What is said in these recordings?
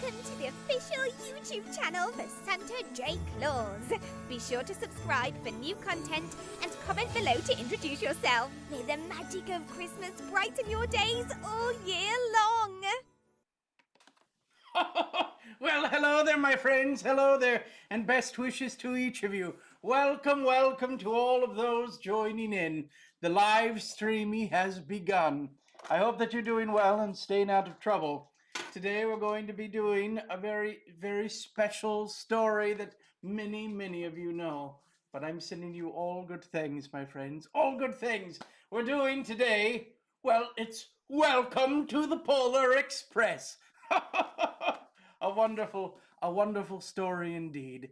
welcome to the official YouTube channel for Santa J Claus. Be sure to subscribe for new content and comment below to introduce yourself. May the magic of Christmas brighten your days all year long. Well, hello there, my friends. Hello there, and best wishes to each of you. Welcome, welcome to all of those joining in. The Livestreamy has begun. I hope that you're doing well and staying out of trouble. Today we're going to be doing a very, very special story that many of you know. But I'm sending you all good things, my friends. All good things. We're doing today, well, it's Welcome to the Polar Express. A wonderful story indeed.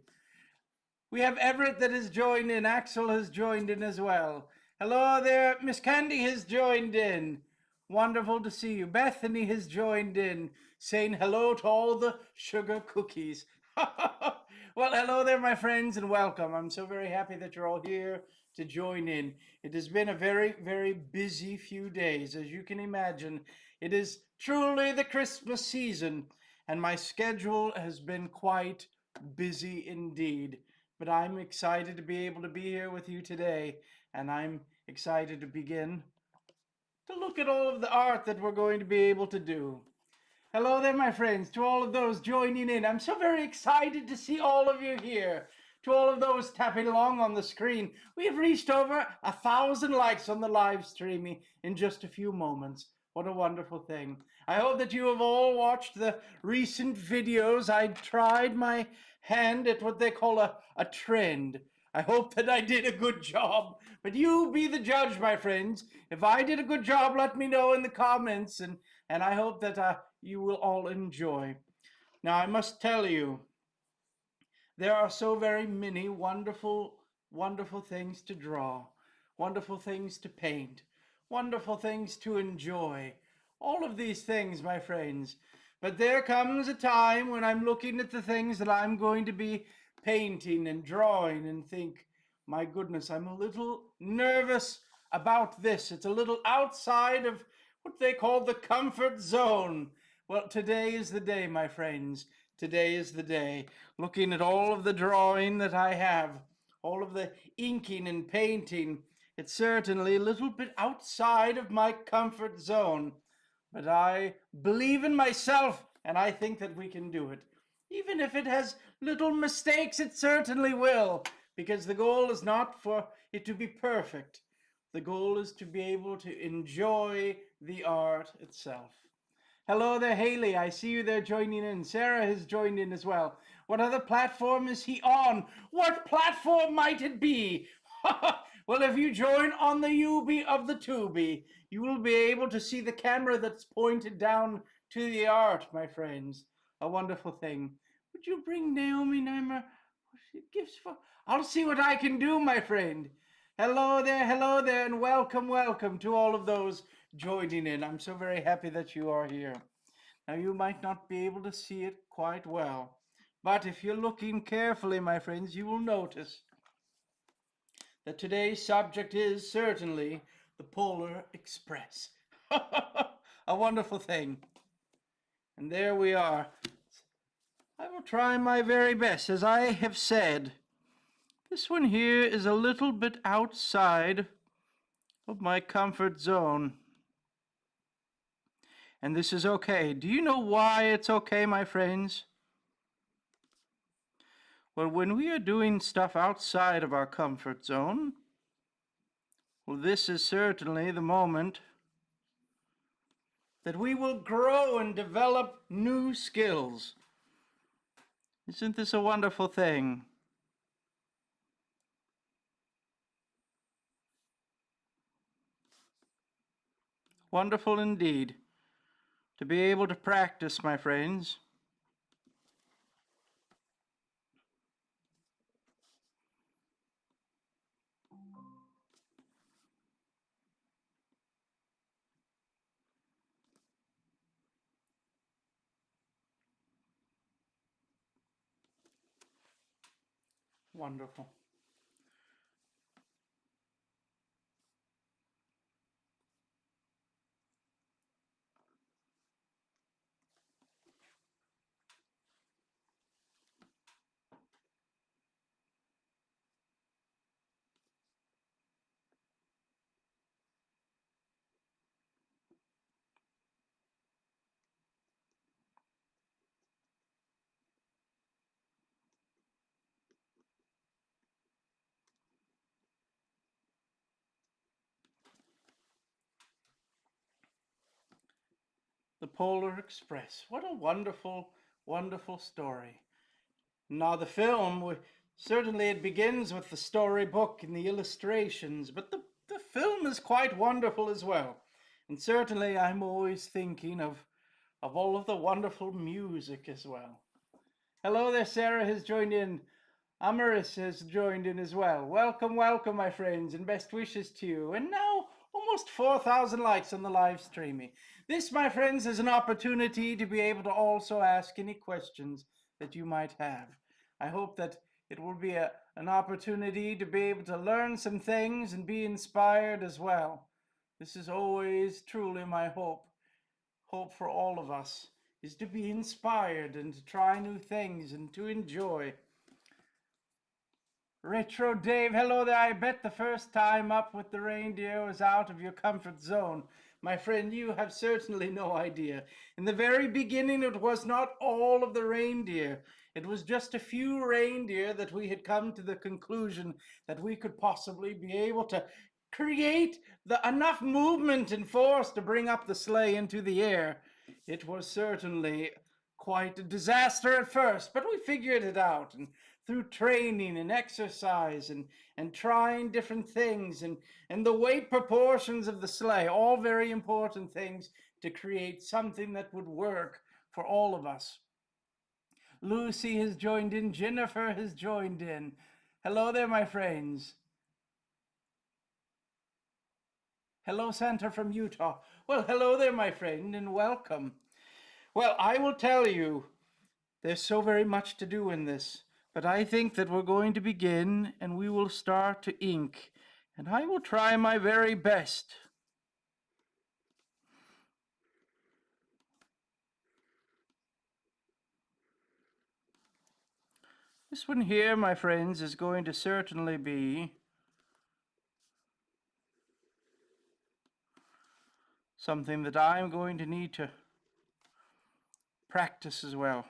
We have Everett that has joined in. Axel has joined in as well. Hello there. Miss Candy has joined in. Wonderful to see you. Bethany has joined in, saying hello to all the sugar cookies. Well, hello there, my friends, and welcome. I'm so very happy that you're all here to join in. It has been a very busy few days. As you can imagine, it is truly the Christmas season, and my schedule has been quite busy indeed. But I'm excited to be able to be here with you today, and I'm excited to begin to look at all of the art that we're going to be able to do. Hello there, my friends, to all of those joining in. I'm so very excited to see all of you here. To all of those tapping along on the screen, we have reached over 1,000 likes on the live streaming in just a few moments. What a wonderful thing. I hope that you have all watched the recent videos. I tried my hand at what they call a trend. I hope that I did a good job, but you be the judge, my friends. If I did a good job, let me know in the comments, and I hope that you will all enjoy. Now, I must tell you, there are so very many wonderful things to draw, wonderful things to paint, wonderful things to enjoy. All of these things, my friends. But there comes a time when I'm looking at the things that I'm going to be painting and drawing and think, my goodness, I'm a little nervous about this. It's a little outside of what they call the comfort zone. Well, today is the day, my friends. Today is the day. Looking at all of the drawing that I have, all of the inking and painting, it's certainly a little bit outside of my comfort zone. But I believe in myself, and I think that we can do it. Even if it has little mistakes, it certainly will, because the goal is not for it to be perfect. The goal is to be able to enjoy the art itself. Hello there, Haley. I see you there joining in. Sarah has joined in as well. What other platform is he on? What platform might it be? Well, if you join on the Ubi of the Tubi, you will be able to see the camera that's pointed down to the art, my friends. A wonderful thing. Would you bring Naomi Neimer gifts for? I'll see what I can do, my friend. Hello there, and welcome to all of those joining in. I'm so very happy that you are here. Now, you might not be able to see it quite well, but if you're looking carefully, my friends, you will notice that today's subject is certainly the Polar Express. A wonderful thing. And there we are. I will try my very best. As I have said, this one here is a little bit outside of my comfort zone. And this is okay. Do you know why it's okay, my friends? Well, when we are doing stuff outside of our comfort zone, well, this is certainly the moment that we will grow and develop new skills. Isn't this a wonderful thing? Wonderful indeed to be able to practice, my friends. Wonderful. The Polar Express. What a wonderful, wonderful story. Now, the film, certainly it begins with the storybook and the illustrations, but the film is quite wonderful as well. And certainly I'm always thinking of all of the wonderful music as well. Hello there, Sarah has joined in. Amaris has joined in as well. Welcome, welcome, my friends, and best wishes to you. And now, almost 4,000 likes on the live streaming. This, my friends, is an opportunity to be able to also ask any questions that you might have. I hope that it will be an opportunity to be able to learn some things and be inspired as well. This is always truly my hope. Hope for all of us is to be inspired and to try new things and to enjoy. Retro Dave, hello there. I bet the first time up with the reindeer was out of your comfort zone. My friend, you have certainly no idea. In the very beginning, it was not all of the reindeer. It was just a few reindeer that we had come to the conclusion that we could possibly be able to create enough movement and force to bring up the sleigh into the air. It was certainly quite a disaster at first, but we figured it out. And through training and exercise and trying different things and the weight proportions of the sleigh, all very important things to create something that would work for all of us. Lucy has joined in. Jennifer has joined in. Hello there, my friends. Hello, Santa from Utah. Well, hello there, my friend, and welcome. Well, I will tell you, there's so very much to do in this. But I think that we're going to begin and we will start to ink. And I will try my very best. This one here, my friends, is going to certainly be something that I'm going to need to practice as well.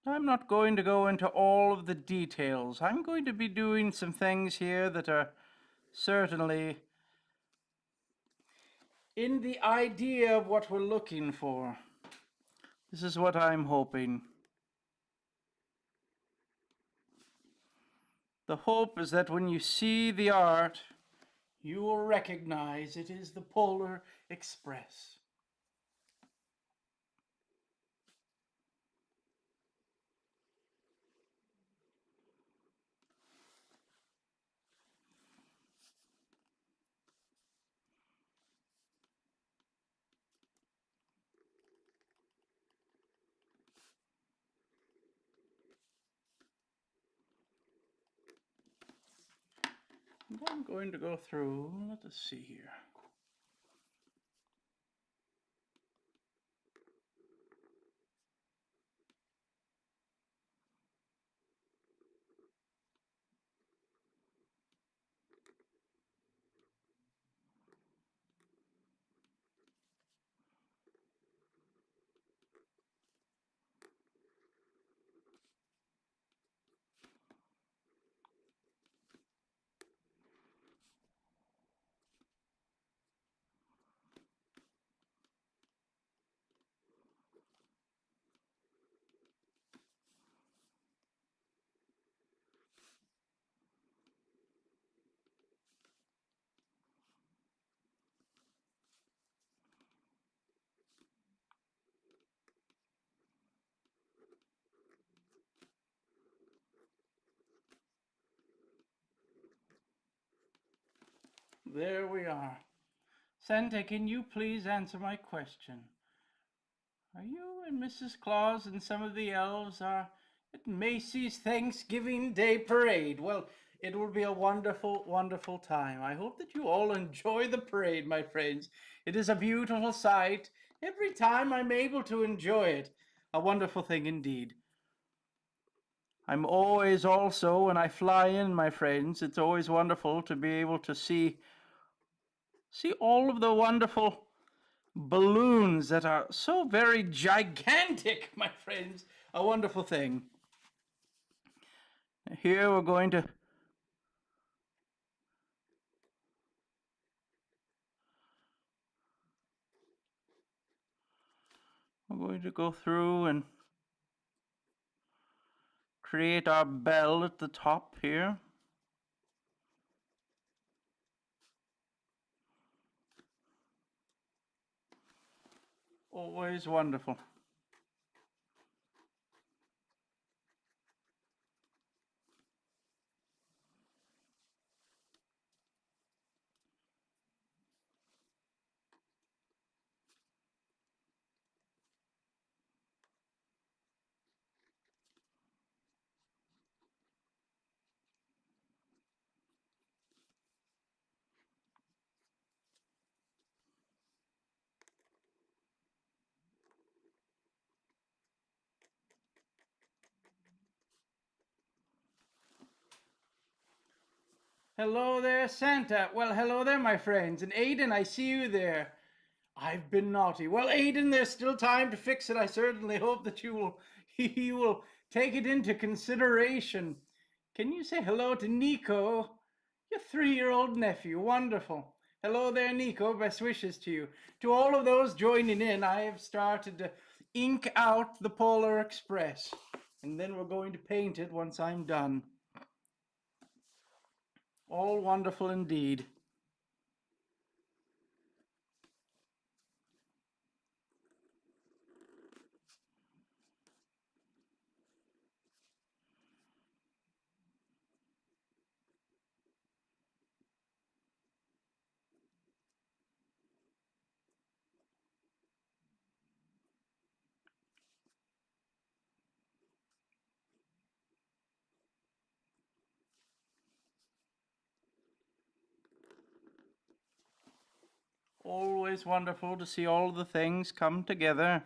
I'm not going to go into all of the details. I'm going to be doing some things here that are certainly in the idea of what we're looking for. This is what I'm hoping. The hope is that when you see the art, you will recognize it is the Polar Express. And I'm going to go through, let us see here. There we are. Santa, can you please answer my question? Are you and Mrs. Claus and some of the elves are at Macy's Thanksgiving Day Parade? Well, it will be a wonderful, wonderful time. I hope that you all enjoy the parade, my friends. It is a beautiful sight. Every time I'm able to enjoy it. A wonderful thing indeed. I'm always also, when I fly in, my friends, it's always wonderful to be able to see all of the wonderful balloons that are so very gigantic, my friends. A wonderful thing. Here we're going to go through and create our bell at the top here. Always wonderful. Hello there, Santa. Well, hello there, my friends. And Aiden, I see you there. I've been naughty. Well, Aiden, there's still time to fix it. I certainly hope that you will take it into consideration. Can you say hello to Nico, your 3-year-old nephew? Wonderful. Hello there, Nico. Best wishes to you. To all of those joining in, I have started to ink out the Polar Express, and then we're going to paint it once I'm done. All wonderful indeed. Always wonderful to see all the things come together.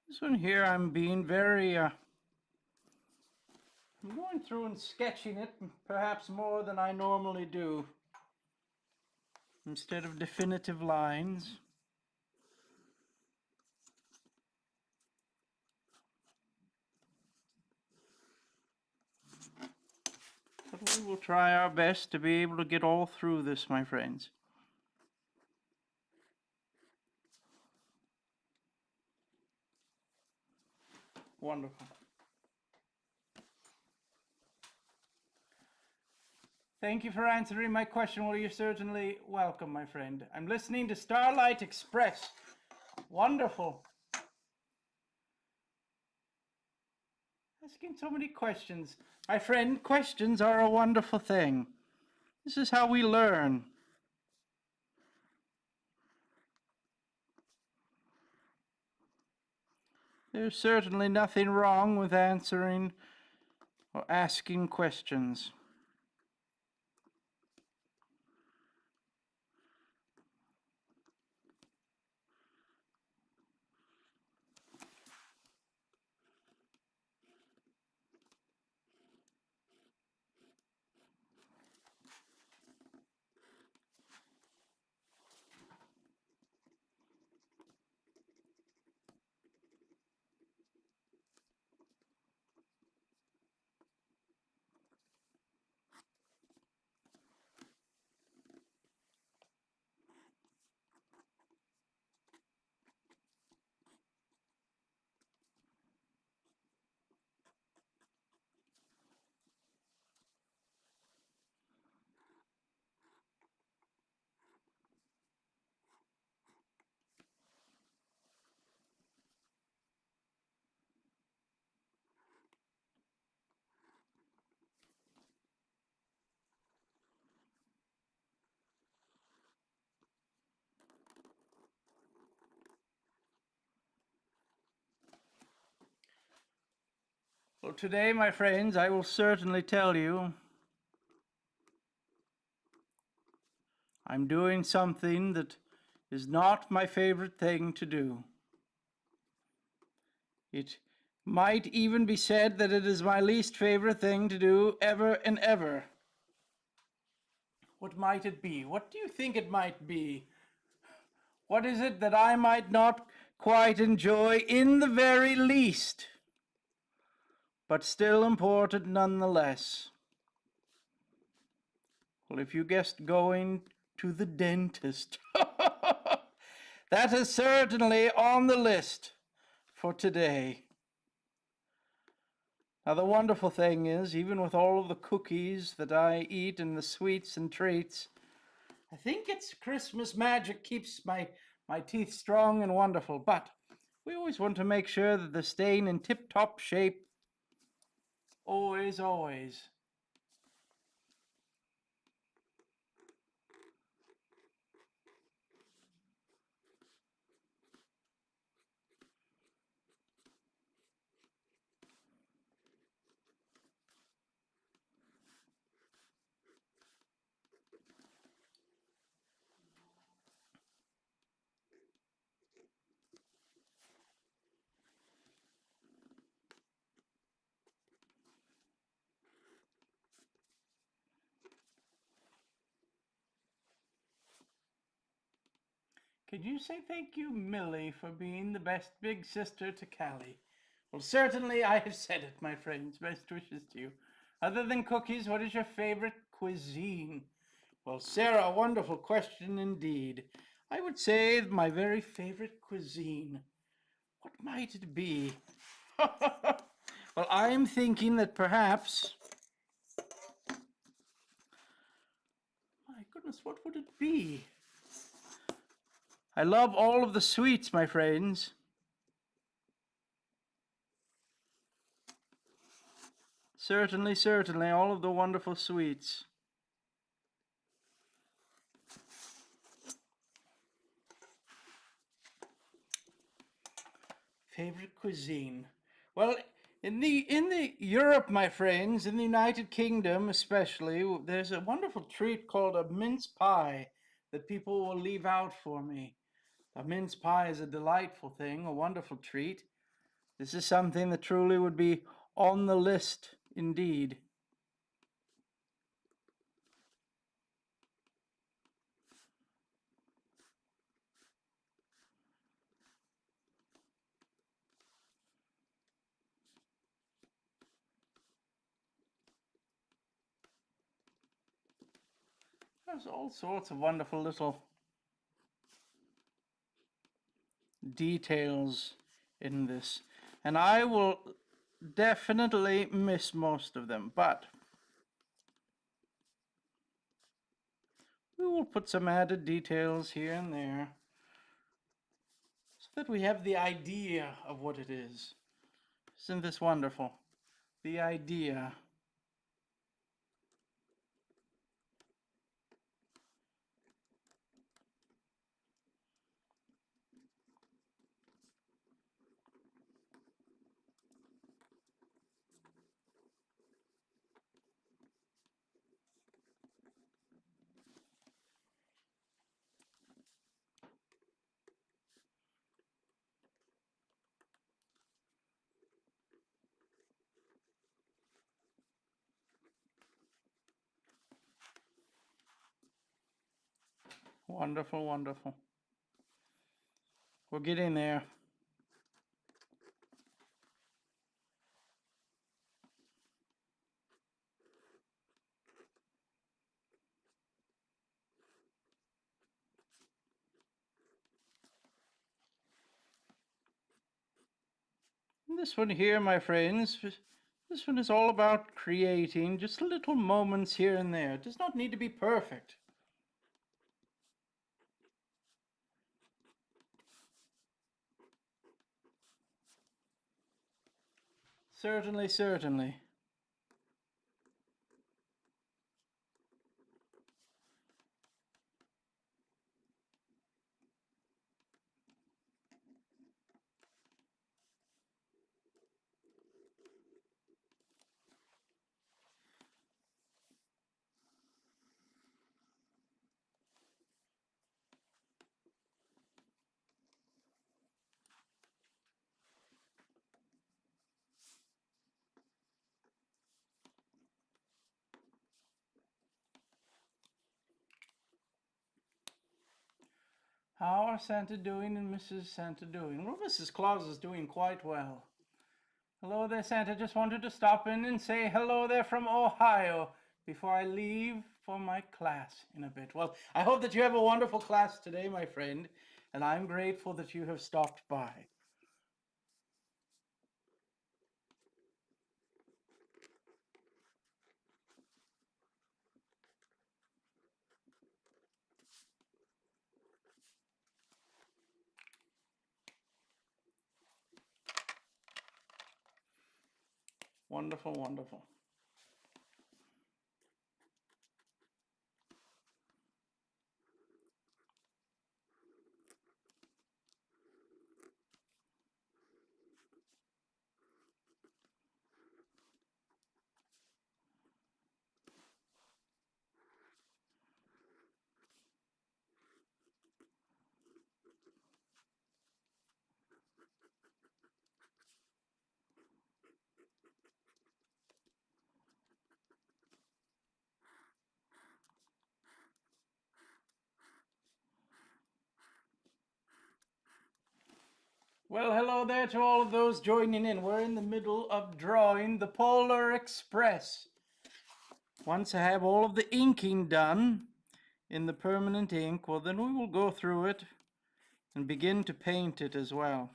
This one here, I'm being very, I'm going through and sketching it, perhaps more than I normally do, instead of definitive lines. But we will try our best to be able to get all through this, my friends. Wonderful. Thank you for answering my question. Well, you're certainly welcome, my friend. I'm listening to Starlight Express. Wonderful. Asking so many questions. My friend, questions are a wonderful thing. This is how we learn. There's certainly nothing wrong with answering or asking questions. Well, today, my friends, I will certainly tell you I'm doing something that is not my favorite thing to do. It might even be said that it is my least favorite thing to do ever and ever. What might it be? What do you think it might be? What is it that I might not quite enjoy in the very least, but still important nonetheless? Well, if you guessed going to the dentist, that is certainly on the list for today. Now, the wonderful thing is, even with all of the cookies that I eat and the sweets and treats, I think it's Christmas magic keeps my teeth strong and wonderful. But we always want to make sure that they're staying in tip-top shape. Always, always. Could you say thank you, Millie, for being the best big sister to Callie? Well, certainly I have said it, my friends. Best wishes to you. Other than cookies, what is your favorite cuisine? Well, Sarah, wonderful question indeed. I would say my very favorite cuisine. What might it be? Well, I'm thinking that perhaps. My goodness, what would it be? I love all of the sweets, my friends. Certainly, certainly, all of the wonderful sweets. Favorite cuisine? Well, in the Europe, my friends, in the United Kingdom especially, there's a wonderful treat called a mince pie that people will leave out for me. A mince pie is a delightful thing, a wonderful treat. This is something that truly would be on the list indeed. There's all sorts of wonderful little details in this, and I will definitely miss most of them, but we will put some added details here and there so that we have the idea of what it is. Isn't this wonderful? The idea. Wonderful, wonderful. We're getting there. This one here, my friends, this one is all about creating just little moments here and there. It does not need to be perfect. Certainly, certainly. How are Santa doing and Mrs. Santa doing? Well, Mrs. Claus is doing quite well. Hello there, Santa. Just wanted to stop in and say hello there from Ohio before I leave for my class in a bit. Well, I hope that you have a wonderful class today, my friend, and I'm grateful that you have stopped by. Wonderful, wonderful. Well, hello there to all of those joining in. We're in the middle of drawing the Polar Express. Once I have all of the inking done in the permanent ink, well, then we will go through it and begin to paint it as well.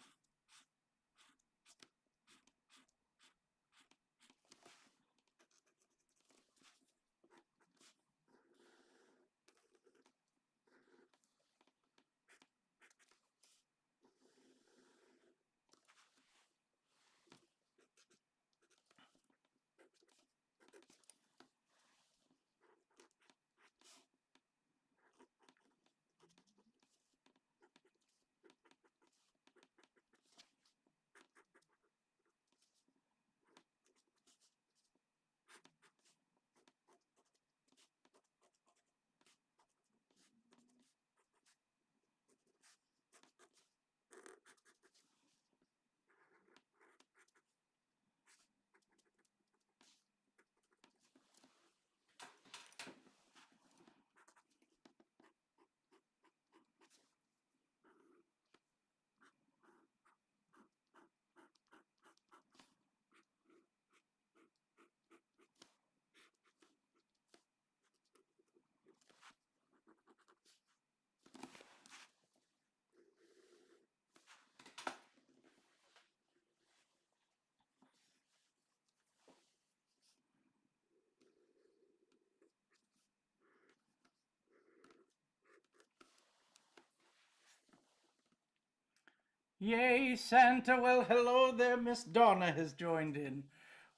Yay, Santa. Well, hello there. Miss Donna has joined in.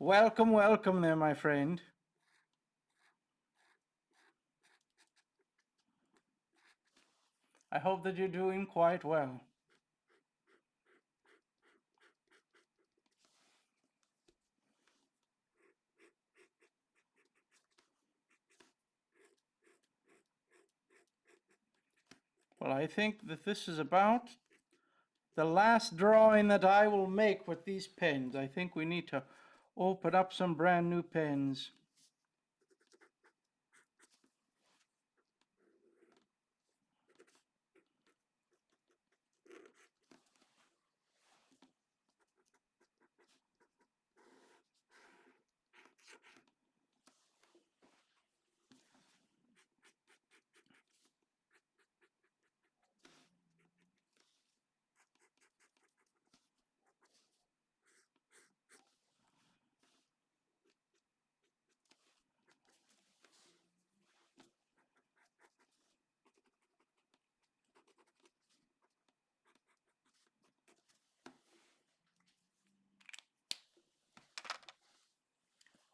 Welcome, welcome there, my friend. I hope that you're doing quite well. Well, I think that this is about the last drawing that I will make with these pens. I think we need to open up some brand new pens.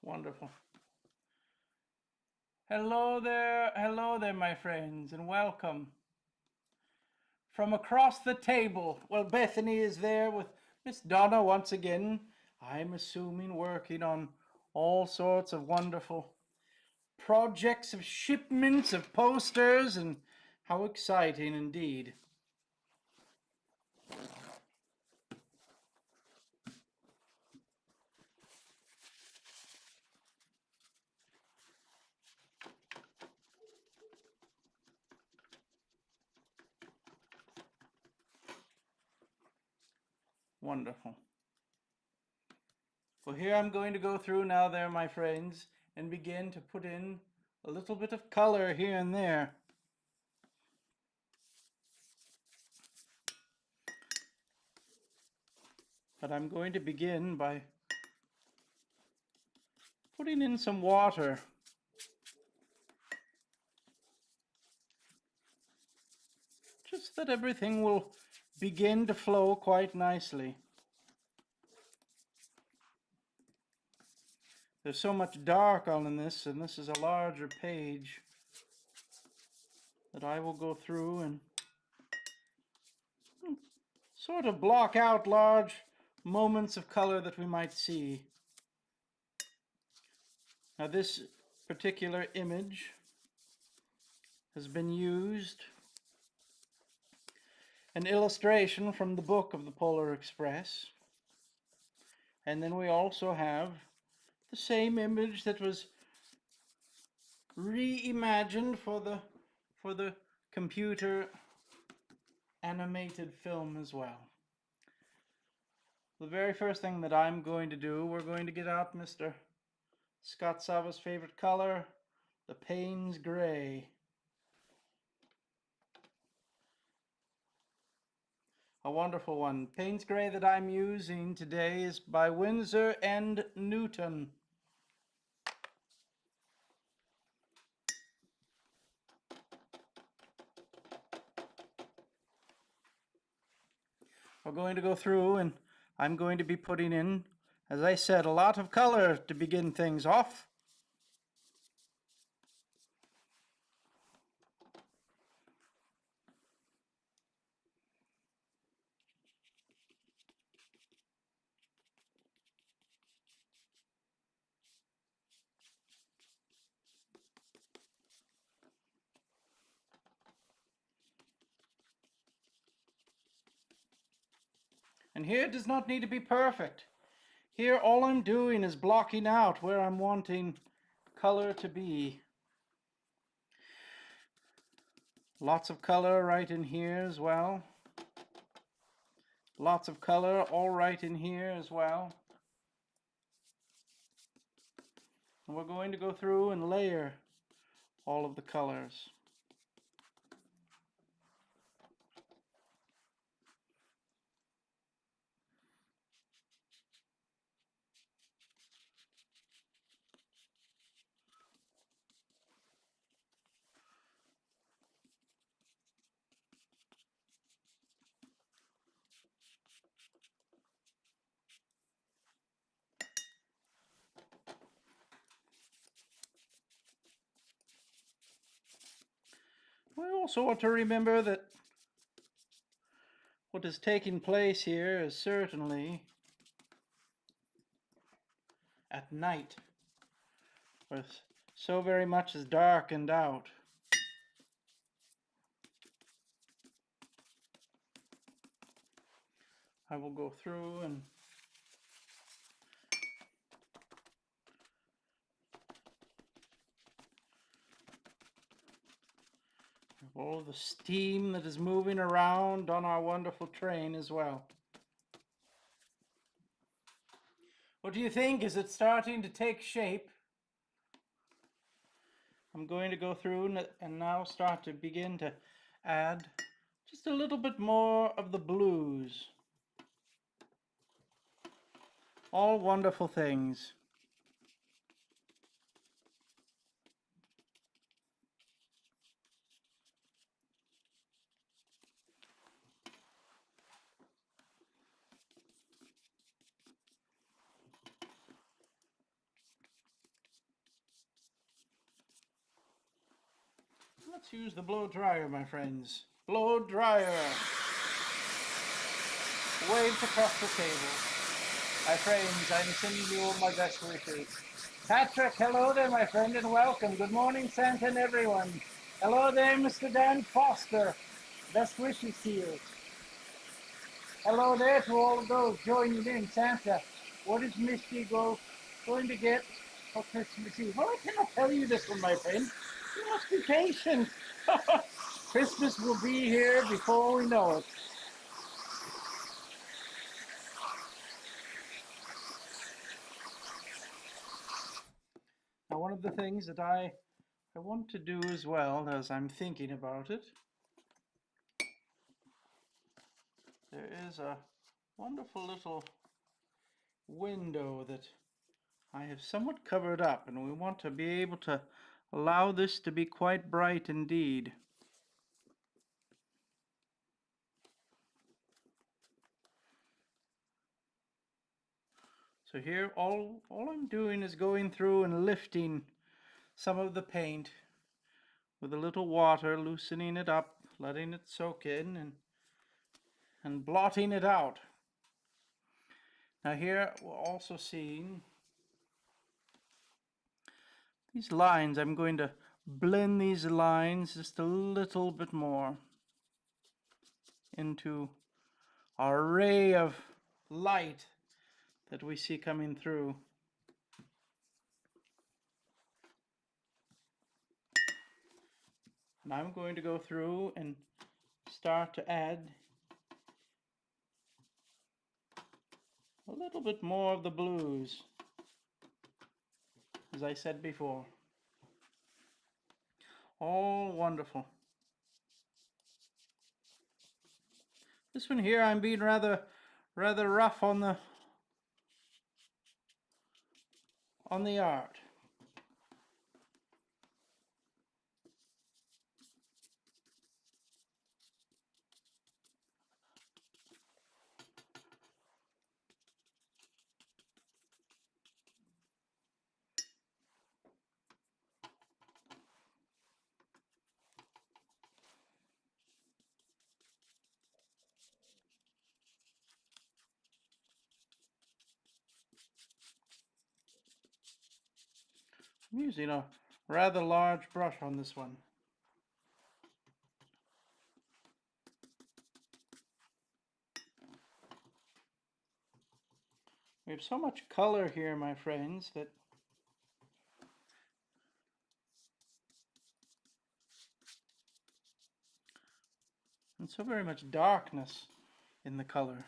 Wonderful. Hello there, my friends, and welcome. From across the table, well, Bethany is there with Miss Donna once again. I'm assuming working on all sorts of wonderful projects of shipments of posters, and how exciting indeed. Wonderful. Well, here I'm going to go through now there, my friends, and begin to put in a little bit of color here and there. But I'm going to begin by putting in some water. Just that everything will begin to flow quite nicely. There's so much dark on this, and this is a larger page, that I will go through and sort of block out large moments of color that we might see. Now this particular image has been used, an illustration from the book of the Polar Express, and then we also have the same image that was reimagined for the computer animated film as well. The very first thing that I'm going to do, we're going to get out Mr. Scott Sava's favorite color, the Payne's Gray. A wonderful one. Payne's Gray that I'm using today is by Winsor and Newton. We're going to go through and I'm going to be putting in, as I said, a lot of color to begin things off. And here it does not need to be perfect. Here all I'm doing is blocking out where I'm wanting color to be. Lots of color right in here as well. Lots of color all right in here as well. And we're going to go through and layer all of the colors. We also want to remember that what is taking place here is certainly at night, where so very much is darkened out. I will go through and all the steam that is moving around on our wonderful train as well. What do you think? Is it starting to take shape? I'm going to go through and now start to begin to add just a little bit more of the blues. All wonderful things. Let's use the blow dryer, my friends. Blow dryer. Waves across the table. My friends, I'm sending you all my best wishes. Patrick, hello there, my friend, and welcome. Good morning, Santa and everyone. Hello there, Mr. Dan Foster. Best wishes to you. Hello there to all of those joining in. Santa, what is Misty going to get for Christmas Eve? Well, I cannot tell you this one, my friend. You must be patient. Christmas will be here before we know it. Now, one of the things that I want to do as well, as I'm thinking about it, there is a wonderful little window that I have somewhat covered up, and we want to be able to allow this to be quite bright indeed. So here, all I'm doing is going through and lifting some of the paint with a little water, loosening it up, letting it soak in, and blotting it out. Now here we're also seeing these lines. I'm going to blend these lines just a little bit more into our ray of light that we see coming through. And I'm going to go through and start to add a little bit more of the blues, as I said before. All wonderful. This one here, I'm being rather rough on the art. I'm using a rather large brush on this one. We have so much color here, my friends, that and so very much darkness in the color.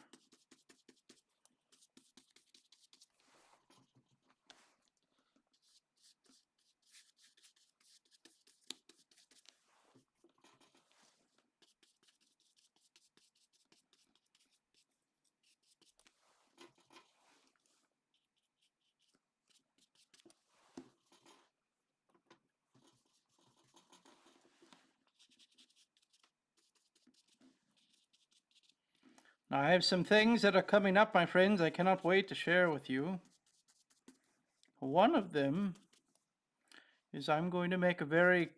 Now, I have some things that are coming up, my friends, I cannot wait to share with you. One of them is I'm going to make a very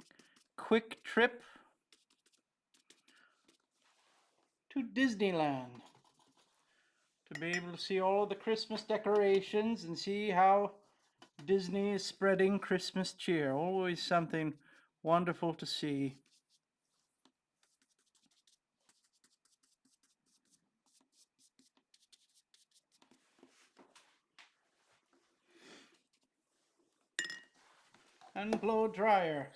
quick trip to Disneyland to be able to see all of the Christmas decorations and see how Disney is spreading Christmas cheer. Always something wonderful to see. And blow dryer.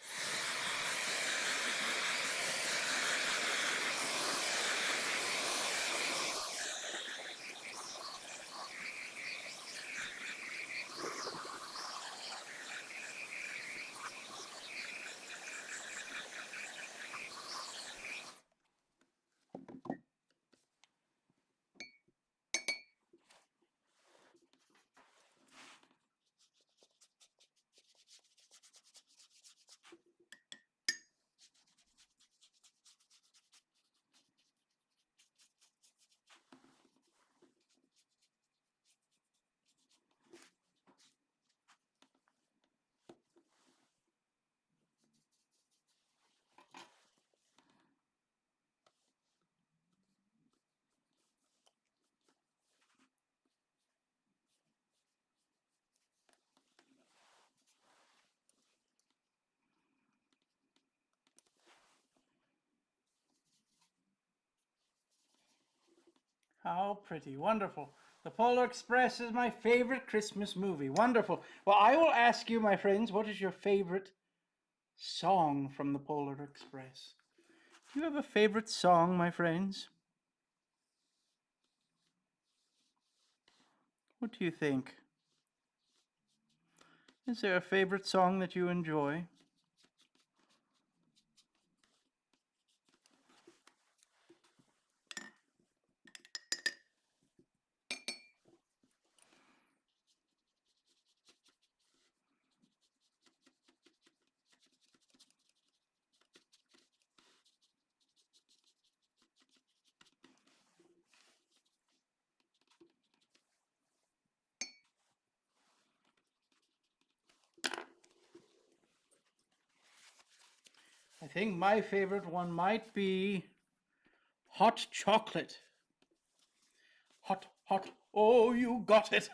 How pretty, wonderful. The Polar Express is my favorite Christmas movie. Wonderful. Well, I will ask you, my friends, what is your favorite song from the Polar Express? Do you have a favorite song, my friends? What do you think? Is there a favorite song that you enjoy? I think my favorite one might be Hot Chocolate. Hot, hot, oh, you got it.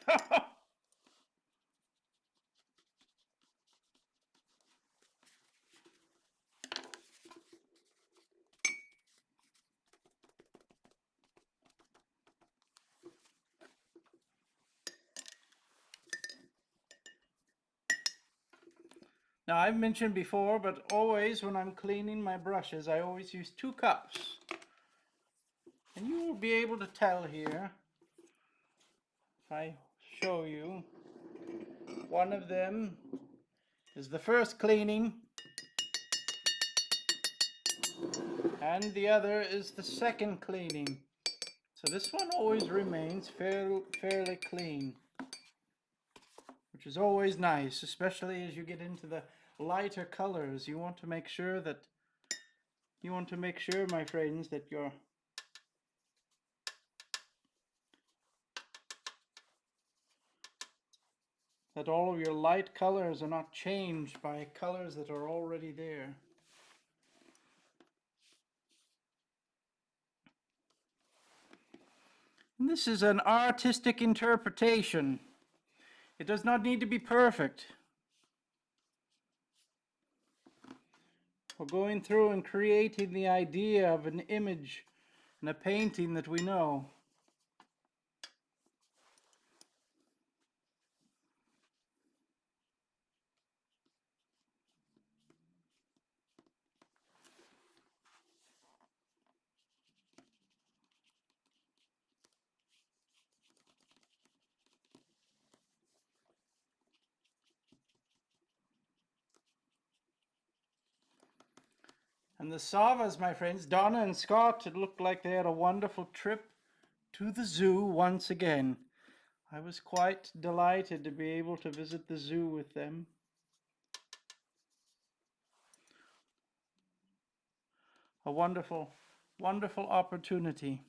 Now, I've mentioned before, but always when I'm cleaning my brushes, I always use 2 cups. And you will be able to tell here, if I show you, one of them is the first cleaning, and the other is the second cleaning. So this one always remains fairly clean, which is always nice, especially as you get into the lighter colors. You want to make sure, my friends, that all of your light colors are not changed by colors that are already there. And this is an artistic interpretation. It does not need to be perfect. We're going through and creating the idea of an image and a painting that we know. And the Savas, my friends, Donna and Scott, it looked like they had a wonderful trip to the zoo once again. I was quite delighted to be able to visit the zoo with them. A wonderful, wonderful opportunity.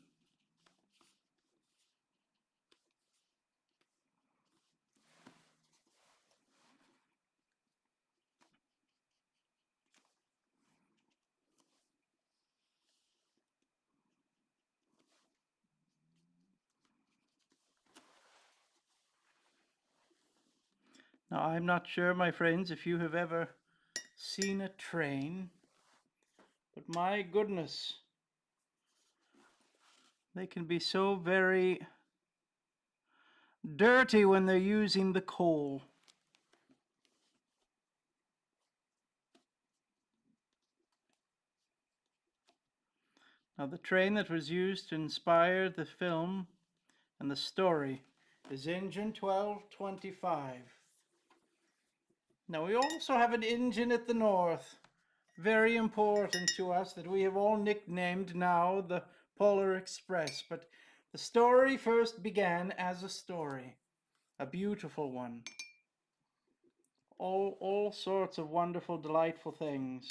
Now, I'm not sure, my friends, if you have ever seen a train, but my goodness, they can be so very dirty when they're using the coal. Now, the train that was used to inspire the film and the story is engine 1225. Now, we also have an engine at the north, very important to us, that we have all nicknamed now the Polar Express. But the story first began as a story, a beautiful one. All sorts of wonderful, delightful things.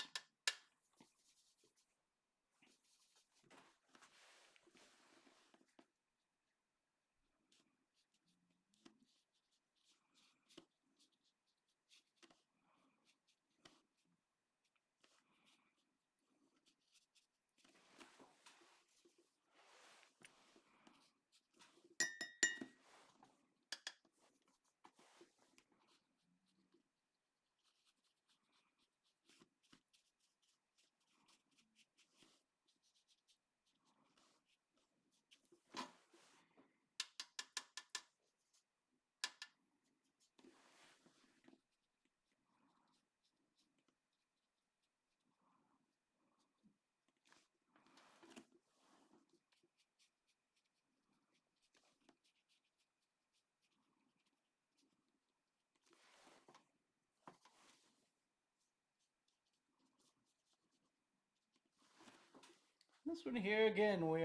This one here again, what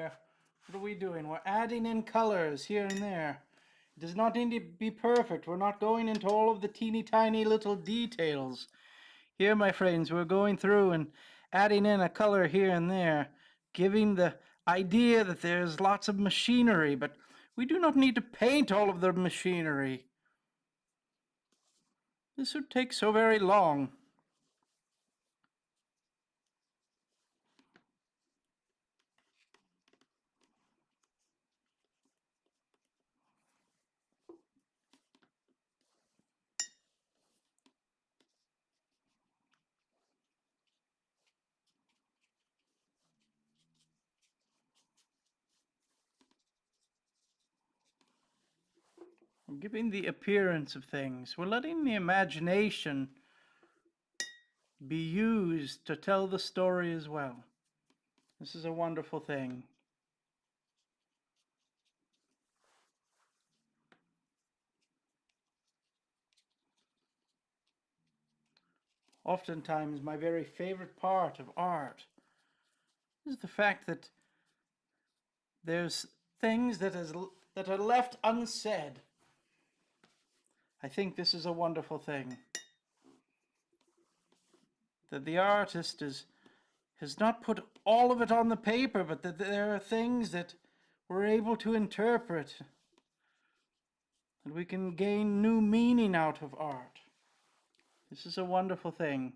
are we doing? We're adding in colors here and there. It does not need to be perfect. We're not going into all of the teeny tiny little details. Here, my friends, we're going through and adding in a color here and there, giving the idea that there's lots of machinery, but we do not need to paint all of the machinery. This would take so very long. We're giving the appearance of things. We're letting the imagination be used to tell the story as well. This is a wonderful thing. Oftentimes, my very favorite part of art is the fact that there's things that are left unsaid. I think this is a wonderful thing. That the artist has not put all of it on the paper, but that there are things that we're able to interpret, and we can gain new meaning out of art. This is a wonderful thing.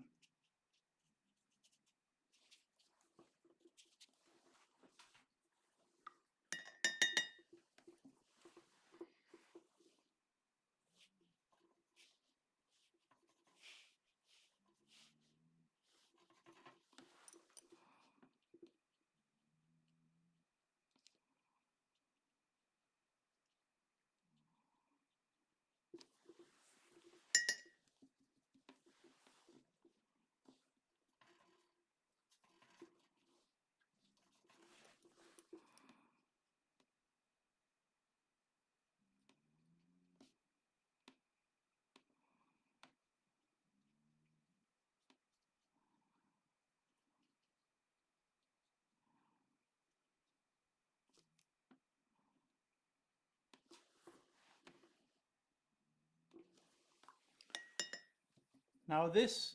Now this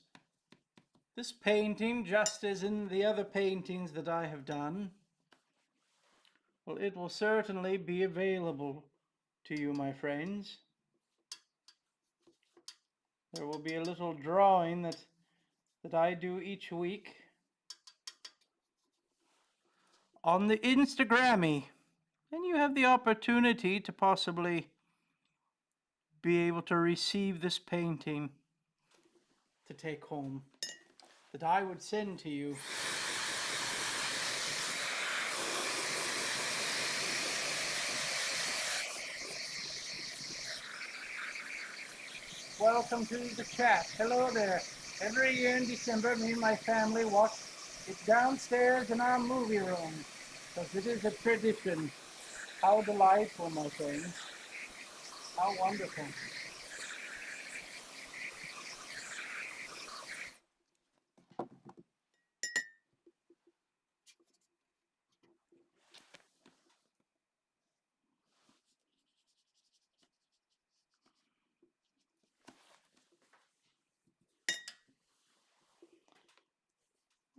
painting, just as in the other paintings that I have done, well, it will certainly be available to you, my friends. There will be a little drawing that I do each week on the Instagrammy, and you have the opportunity to possibly be able to receive this painting to take home that I would send to you. Welcome to the chat. Hello there. Every year in December, me and my family watch it downstairs in our movie room, because it is a tradition. How delightful, my friends. How wonderful.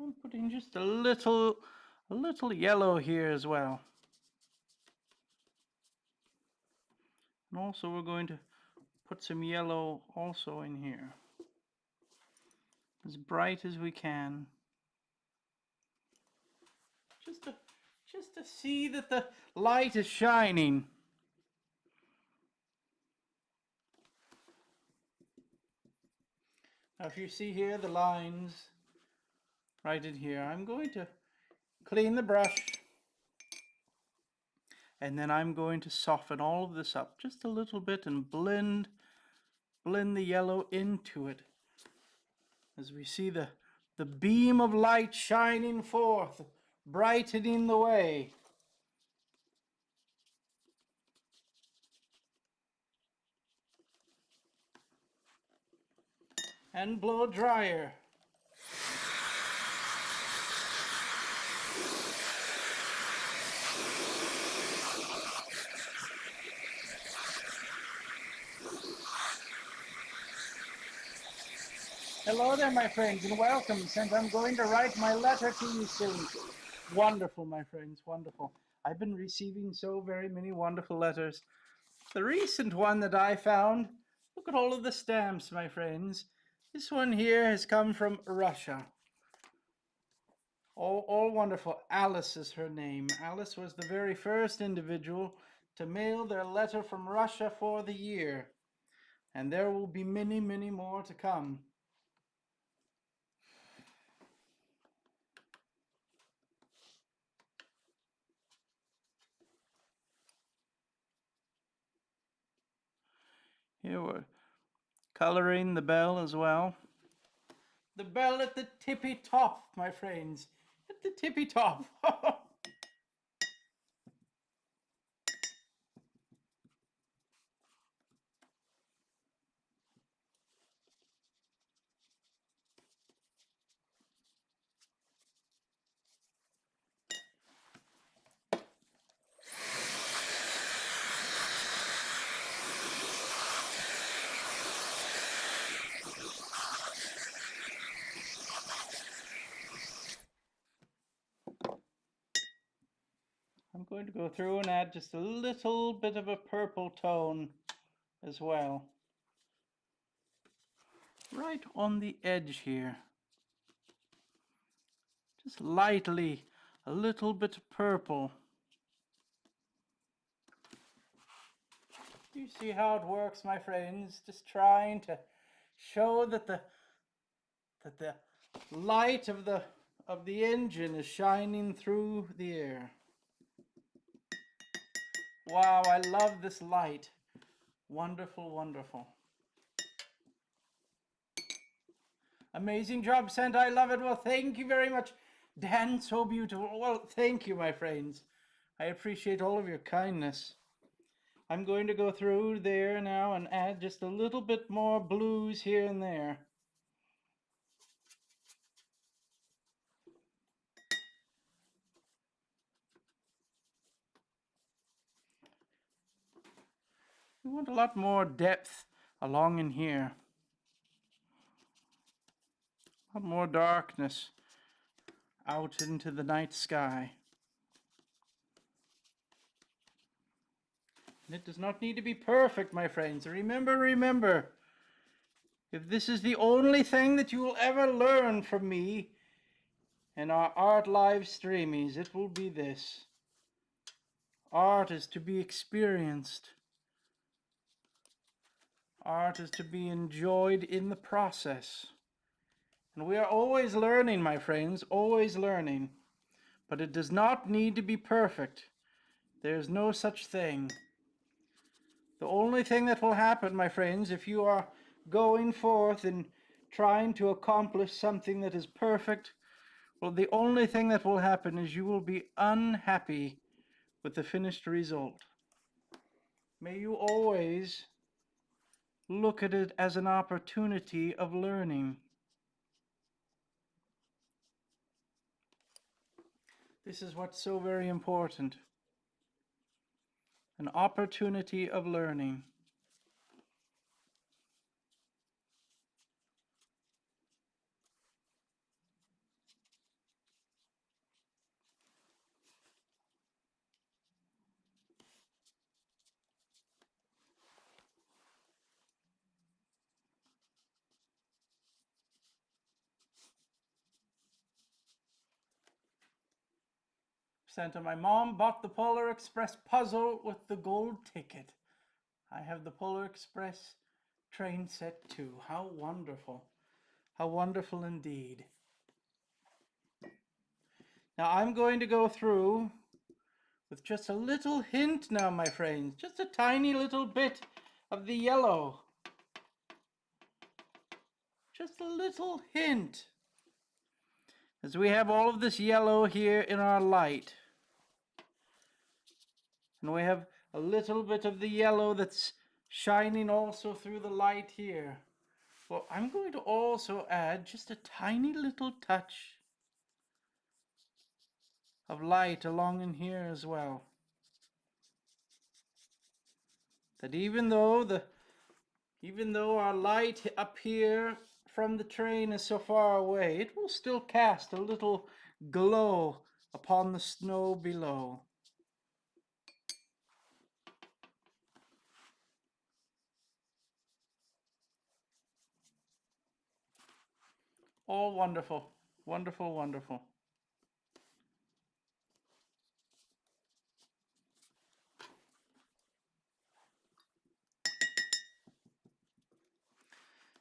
I'm putting just a little yellow here as well. And also we're going to put some yellow also in here. As bright as we can. Just to see that the light is shining. Now if you see here the lines right in here, I'm going to clean the brush, and then I'm going to soften all of this up just a little bit and blend the yellow into it as we see the beam of light shining forth, brightening the way. And blow dryer. Hello there, my friends, and welcome, since I'm going to write my letter to you soon. Wonderful, my friends, wonderful. I've been receiving so very many wonderful letters. The recent one that I found, look at all of the stamps, my friends. This one here has come from Russia. All wonderful. Alice is her name. Alice was the very first individual to mail their letter from Russia for the year. And there will be many, many more to come. Here we're coloring the bell as well. The bell at the tippy top, my friends. At the tippy top. I'm going to go through and add just a little bit of a purple tone as well. Right on the edge here. Just lightly, a little bit of purple. You see how it works, my friends? Just trying to show that the light of the engine is shining through the air. Wow, I love this light. Wonderful, wonderful. Amazing job, Santa. I love it. Well, thank you very much. Dan, so beautiful. Well, thank you, my friends. I appreciate all of your kindness. I'm going to go through there now and add just a little bit more blues here and there. We want a lot more depth along in here. A lot more darkness out into the night sky. And it does not need to be perfect, my friends. Remember, if this is the only thing that you will ever learn from me in our art live streamings, it will be this. Art is to be experienced. Art is to be enjoyed in the process. And we are always learning, my friends, always learning. But it does not need to be perfect. There's no such thing. The only thing that will happen, my friends, if you are going forth and trying to accomplish something that is perfect, well, the only thing that will happen is you will be unhappy with the finished result. May you always look at it as an opportunity of learning. This is what's so very important. An opportunity of learning. Santa, my mom bought the Polar Express puzzle with the gold ticket. I have the Polar Express train set too. How wonderful. How wonderful indeed. Now I'm going to go through with just a little hint now, my friends. Just a tiny little bit of the yellow. Just a little hint. As we have all of this yellow here in our light. And we have a little bit of the yellow that's shining also through the light here. Well, I'm going to also add just a tiny little touch of light along in here as well. That even though our light up here from the train is so far away, it will still cast a little glow upon the snow below. All wonderful, wonderful, wonderful.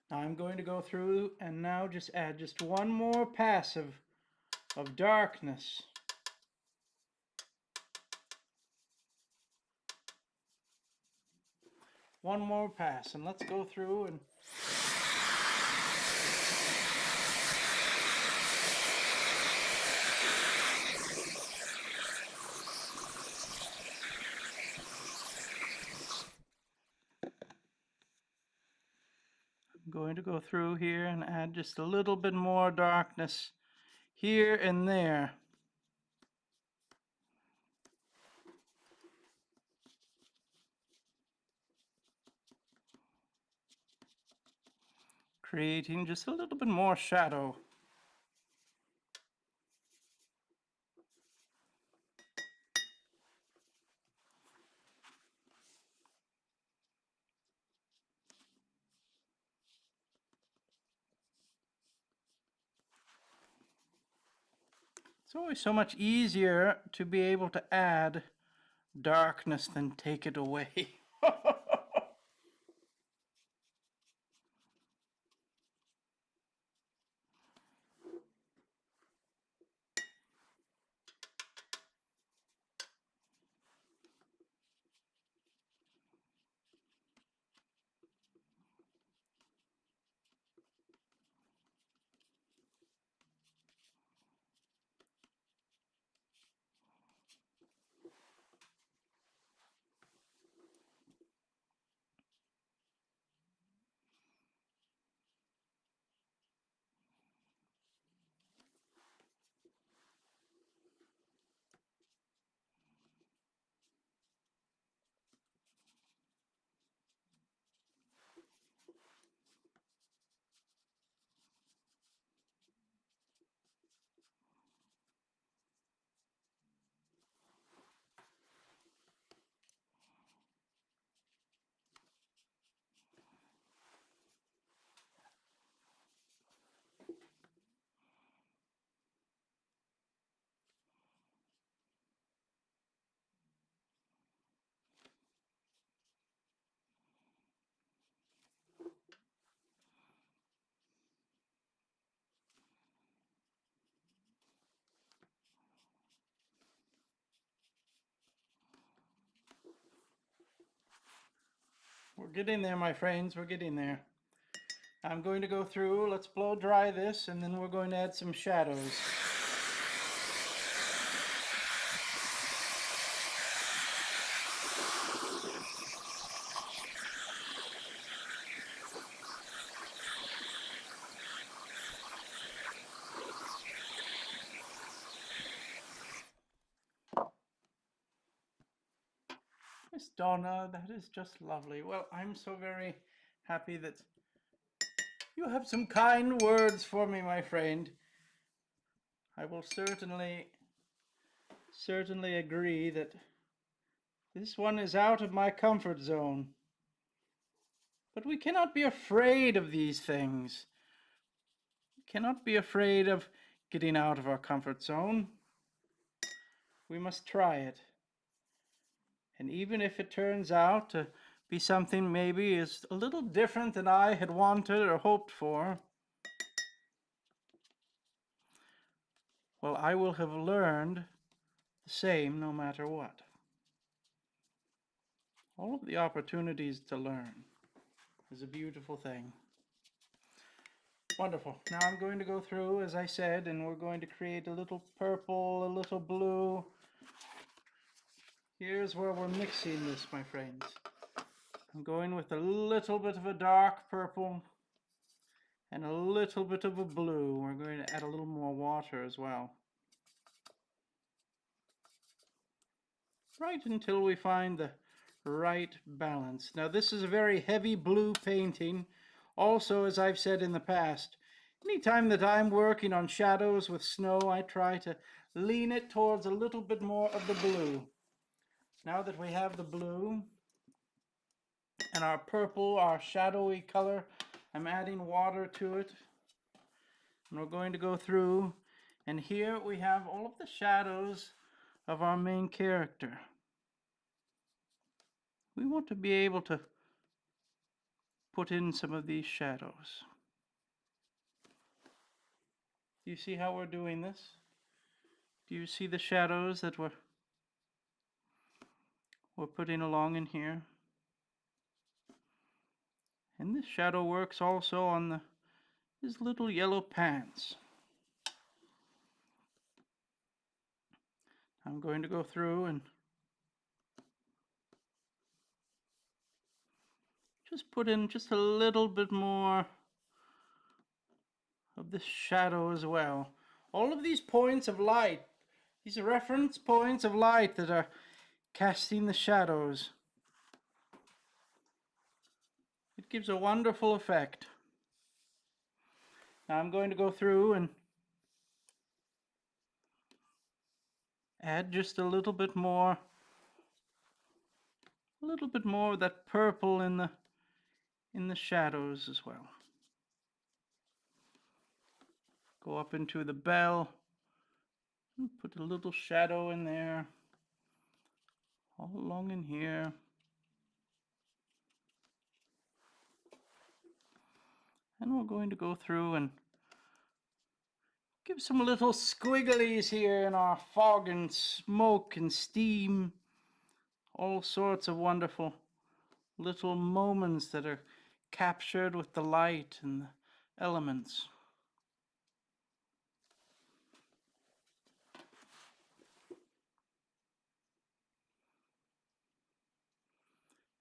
Now I'm going to go through and now just add just one more pass of darkness. One more pass, and let's go through and I'm going to go through here and add just a little bit more darkness here and there. Creating just a little bit more shadow. It's always so much easier to be able to add darkness than take it away. We're getting there, my friends, we're getting there. I'm going to go through, let's blow dry this, and then we're going to add some shadows. Miss Donna, that is just lovely. Well, I'm so very happy that you have some kind words for me, my friend. I will certainly agree that this one is out of my comfort zone. But we cannot be afraid of these things. We cannot be afraid of getting out of our comfort zone. We must try it. And even if it turns out to be something maybe is a little different than I had wanted or hoped for, well, I will have learned the same no matter what. All of the opportunities to learn is a beautiful thing. Wonderful. Now I'm going to go through, as I said, and we're going to create a little purple, a little blue. Here's where we're mixing this, my friends. I'm going with a little bit of a dark purple and a little bit of a blue. We're going to add a little more water as well. Right until we find the right balance. Now this is a very heavy blue painting, Also, as I've said in the past, anytime that I'm working on shadows with snow, I try to lean it towards a little bit more of the blue. Now that we have the blue and our purple, our shadowy color, I'm adding water to it. And we're going to go through, and here we have all of the shadows of our main character. We want to be able to put in some of these shadows. Do you see how we're doing this? Do you see the shadows that we're putting along in here? And this shadow works also on his little yellow pants. I'm going to go through and just put in just a little bit more of this shadow as well. All of these points of light, these reference points of light that are casting the shadows, it gives a wonderful effect. Now I'm going to go through and add just a little bit more of that purple in the shadows as well. Go up into the bell and put a little shadow in there, all along in here. And we're going to go through and give some little squigglies here in our fog and smoke and steam. All sorts of wonderful little moments that are captured with the light and the elements.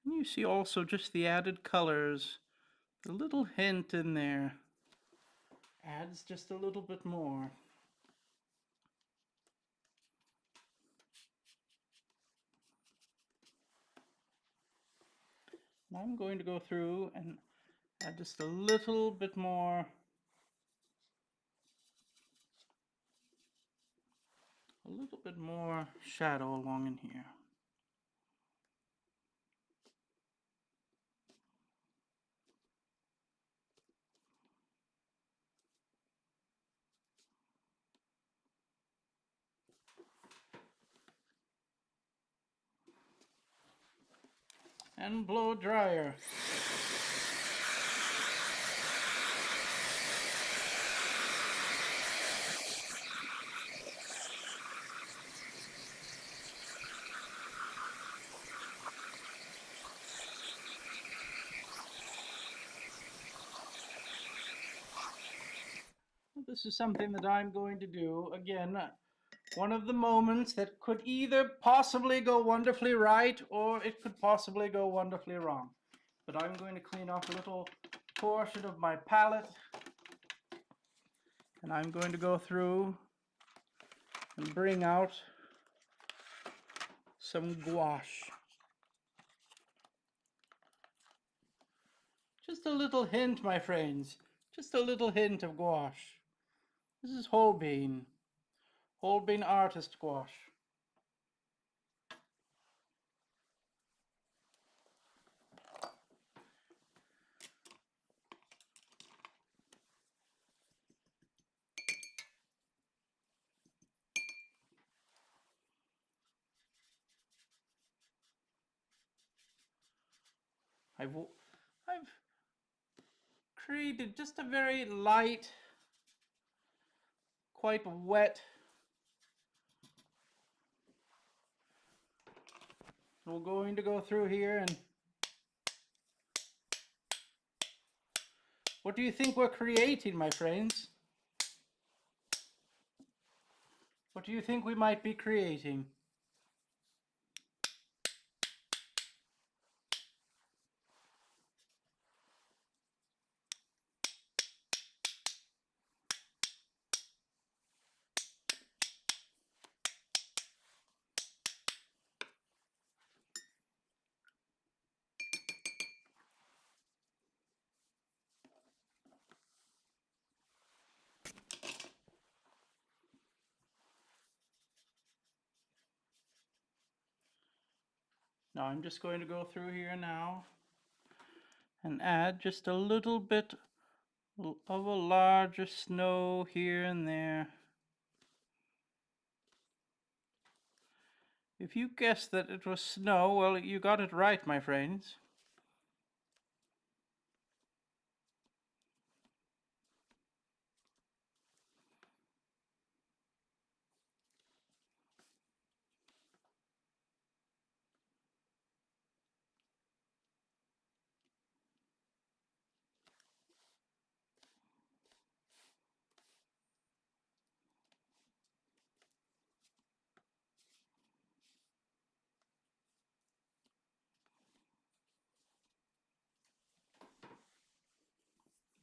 And you see also just the added colors, the little hint in there adds just a little bit more. Now I'm going to go through and add just a little bit more shadow along in here. And blow dryer. This is something that I'm going to do again. One of the moments that could either possibly go wonderfully right or it could possibly go wonderfully wrong. But I'm going to clean off a little portion of my palette, and I'm going to go through and bring out some gouache. Just a little hint, my friends. Just a little hint of gouache. This is Holbein. Holbein Artist Gouache. I've created just a very light, quite wet. We're going to go through here and what do you think we're creating, my friends? What do you think we might be creating? Now I'm just going to go through here now and add just a little bit of a larger snow here and there. If you guessed that it was snow, well, you got it right, my friends.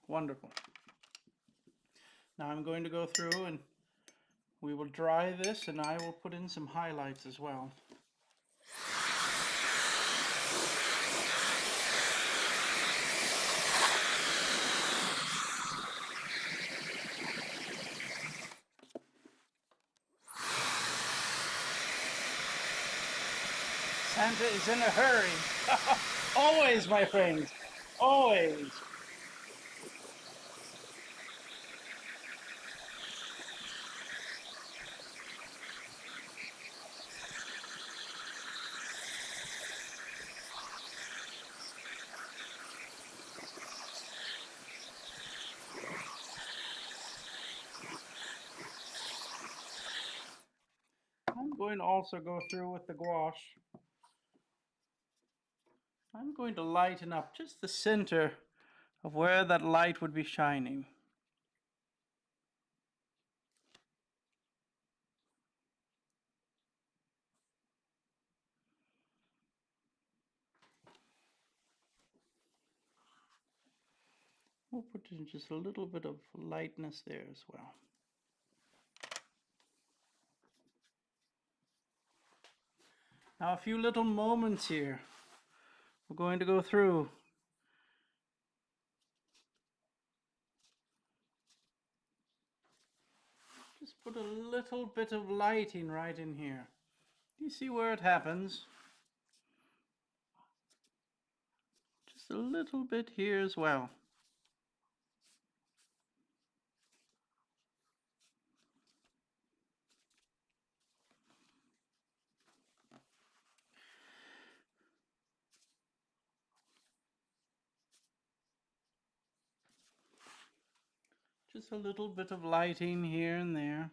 Wonderful. Now I'm going to go through and we will dry this, and I will put in some highlights as well. Santa is in a hurry. Always, my friends. Always. I'm going to also go through with the gouache. I'm going to lighten up just the center of where that light would be shining. We'll put in just a little bit of lightness there as well. Now a few little moments here. We're going to go through. Just put a little bit of lighting right in here. Do you see where it happens? Just a little bit here as well. Just a little bit of lighting here and there.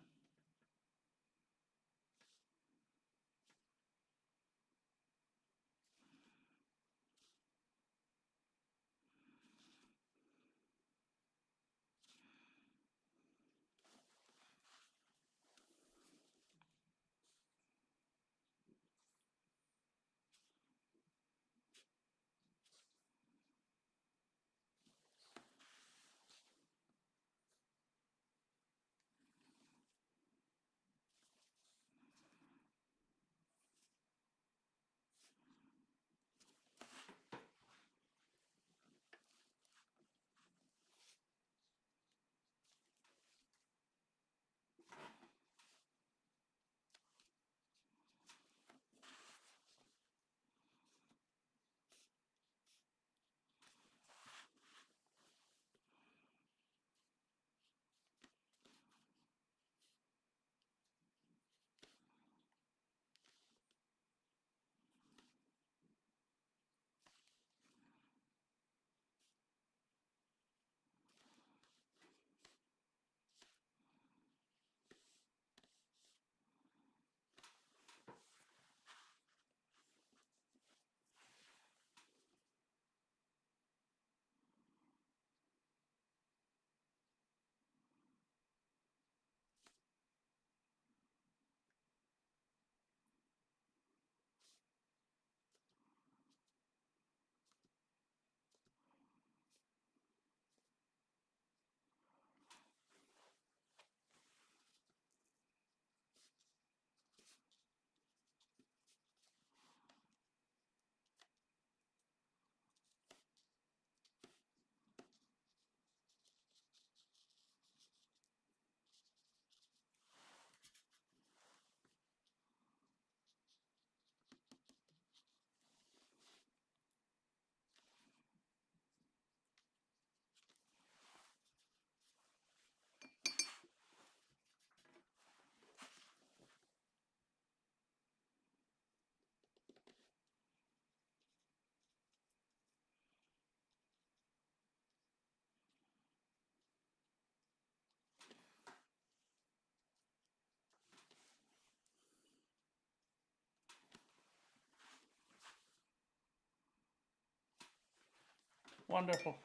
Wonderful.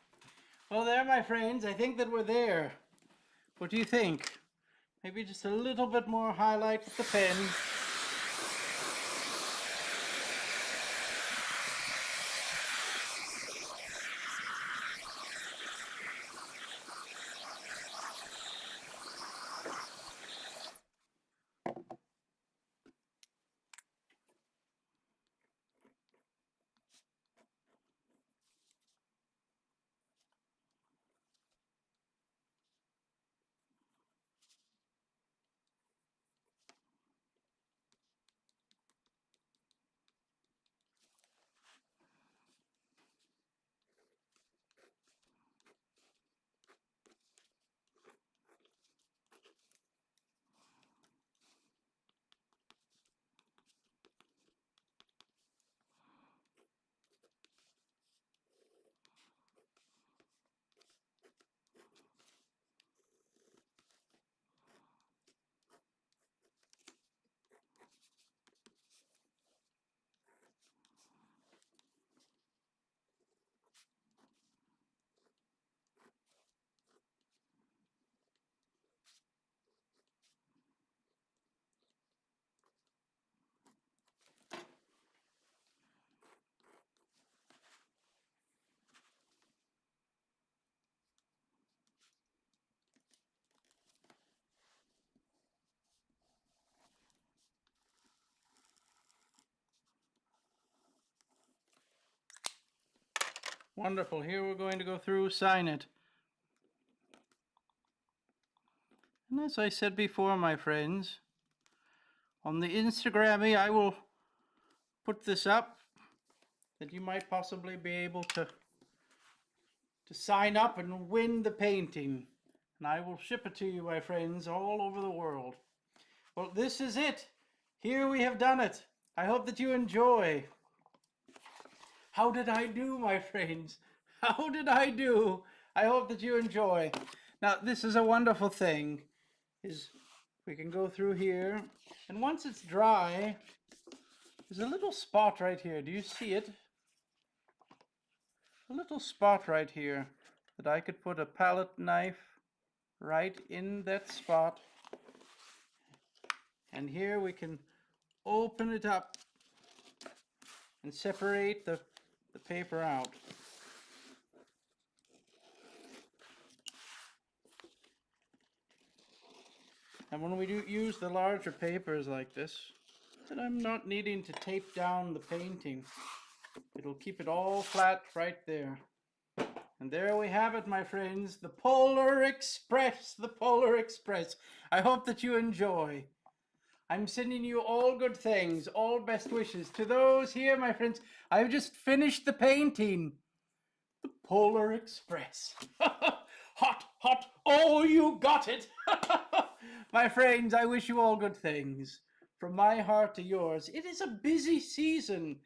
Well, there, my friends, I think that we're there. What do you think? Maybe just a little bit more highlight with the pen. Wonderful. Here we're going to go through, sign it. And as I said before, my friends, on the Instagrammy, I will put this up that you might possibly be able to sign up and win the painting. And I will ship it to you, my friends, all over the world. Well, this is it. Here we have done it. I hope that you enjoy. How did I do, my friends? How did I do? I hope that you enjoy. Now, this is a wonderful thing. Is we can go through here, and once it's dry, there's a little spot right here. Do you see it? A little spot right here that I could put a palette knife right in that spot. And here we can open it up and separate the paper out. And when we do use the larger papers like this, then I'm not needing to tape down the painting. It'll keep it all flat right there. And there we have it, my friends, the Polar Express, the Polar Express. I hope that you enjoy. I'm sending you all good things, all best wishes. To those here, my friends, I've just finished the painting. The Polar Express. Hot, hot, oh, you got it. My friends, I wish you all good things. From my heart to yours. It is a busy season.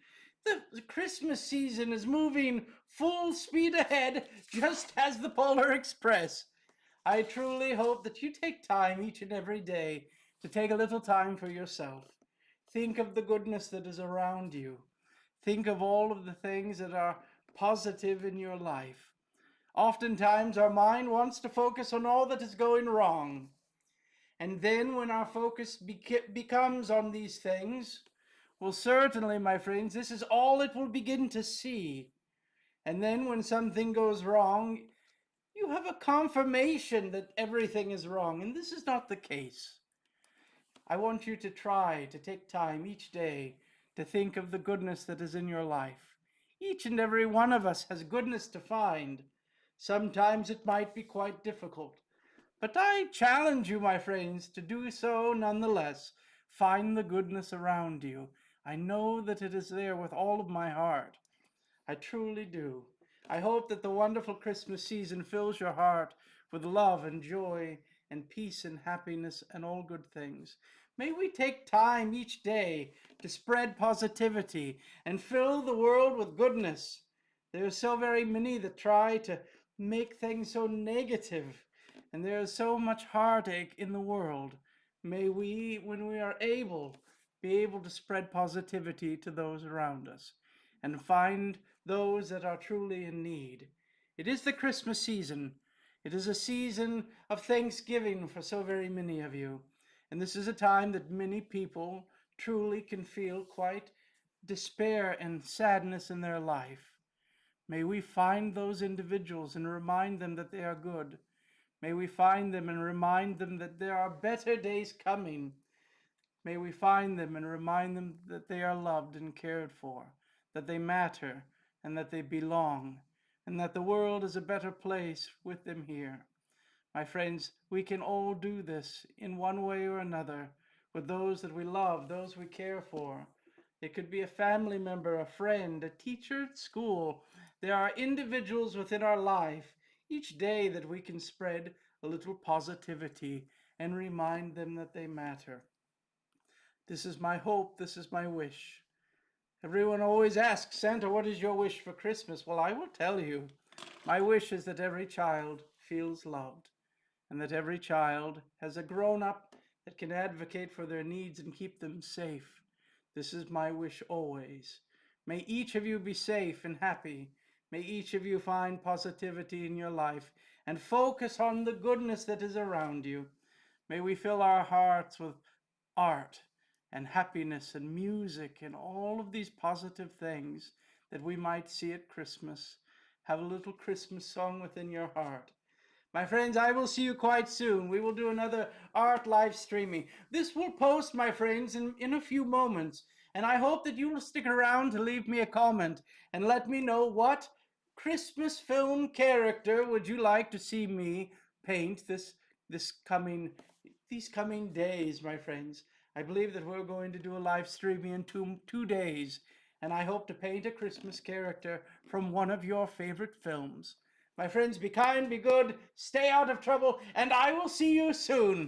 The Christmas season is moving full speed ahead, just as the Polar Express. I truly hope that you take time each and every day to take a little time for yourself. Think of the goodness that is around you. Think of all of the things that are positive in your life. Oftentimes our mind wants to focus on all that is going wrong. And then when our focus becomes on these things, well, certainly, my friends, this is all it will begin to see. And then when something goes wrong, you have a confirmation that everything is wrong, and this is not the case. I want you to try to take time each day to think of the goodness that is in your life. Each and every one of us has goodness to find. Sometimes it might be quite difficult, but I challenge you, my friends, to do so nonetheless. Find the goodness around you. I know that it is there with all of my heart. I truly do. I hope that the wonderful Christmas season fills your heart with love and joy and peace and happiness and all good things. May we take time each day to spread positivity and fill the world with goodness. There are so very many that try to make things so negative, and there is so much heartache in the world. May we, when we are able, be able to spread positivity to those around us and find those that are truly in need. It is the Christmas season. It is a season of Thanksgiving for so very many of you. And this is a time that many people truly can feel quite despair and sadness in their life. May we find those individuals and remind them that they are good. May we find them and remind them that there are better days coming. May we find them and remind them that they are loved and cared for, that they matter and that they belong, and that the world is a better place with them here. My friends, we can all do this in one way or another with those that we love, those we care for. It could be a family member, a friend, a teacher at school. There are individuals within our life each day that we can spread a little positivity and remind them that they matter. This is my hope. This is my wish. Everyone always asks, Santa, what is your wish for Christmas? Well, I will tell you. My wish is that every child feels loved and that every child has a grown-up that can advocate for their needs and keep them safe. This is my wish always. May each of you be safe and happy. May each of you find positivity in your life and focus on the goodness that is around you. May we fill our hearts with art and happiness and music and all of these positive things that we might see at Christmas. Have a little Christmas song within your heart. My friends, I will see you quite soon. We will do another art live streaming. This will post, my friends, in a few moments. And I hope that you will stick around to leave me a comment and let me know what Christmas film character would you like to see me paint these coming days, my friends. I believe that we're going to do a live streaming in two days. And I hope to paint a Christmas character from one of your favorite films. My friends, be kind, be good, stay out of trouble, and I will see you soon.